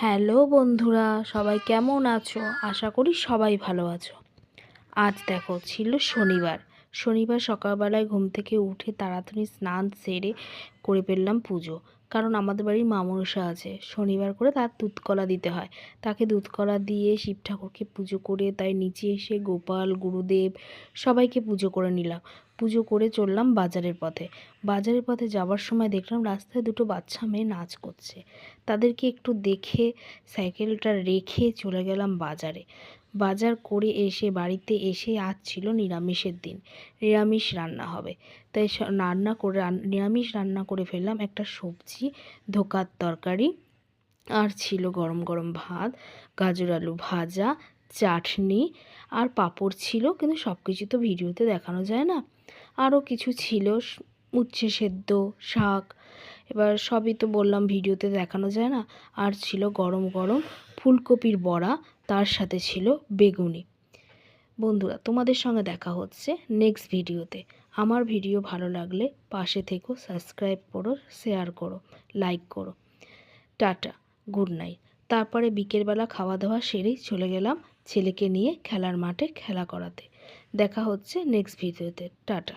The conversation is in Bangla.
হ্যালো বন্ধুরা, সবাই কেমন আছো? আশা করি সবাই ভালো আছো। আজ দেখো ছিল শনিবার। শনিবার সকালবেলায় ঘুম থেকে উঠে তাড়াতাড়ি স্নান সেরে করে ফেললাম পুজো। কারণ আমাদের বাড়ির মা মনসা আছে, শনিবার করে তার দুধকলা দিতে হয়। তাকে দুধকলা দিয়ে শিব ঠাকুরকে পুজো করে তাই নিচে এসে গোপাল গুরুদেব সবাইকে পুজো করে নিলাম। পুজো করে চললাম বাজারের পথে। বাজারের পথে যাওয়ার সময় দেখলাম রাস্তায় দুটো বাচ্চা মেয়ে নাচ করছে। তাদেরকে একটু দেখে সাইকেলটা রেখে চলে গেলাম বাজারে। বাজার করে এসে বাড়িতে এসে আজ ছিল নিরামিষের দিন, নিরামিষ রান্না হবে। তাই নিরামিষ রান্না করে ফেললাম। একটা সবজি, ধোকার তরকারি, আর ছিল গরম গরম ভাত, গাজর আলু ভাজা, চাটনি আর পাঁপড় ছিল, কিন্তু সব কিছু তো ভিডিওতে দেখানো যায় না। আরও কিছু ছিল, উচ্ছে সেদ্ধ, শাক, এবার সবই তো বললাম ভিডিওতে দেখানো যায় না। আর ছিল গরম গরম ফুলকপির বড়া, তার সাথে ছিল বেগুনি। বন্ধুরা, তোমাদের সঙ্গে দেখা হচ্ছে নেক্সট ভিডিওতে। আমার ভিডিও ভালো লাগলে পাশে থেকো, সাবস্ক্রাইব করো, শেয়ার করো, লাইক করো। Tata, good night. তারপরে বিকেলবেলা খাওয়া দাওয়া সেরেই চলে গেলাম ছেলেকে নিয়ে খেলার মাঠে খেলা করাতে। দেখা হচ্ছে নেক্সট ভিডিওতে। টাটা।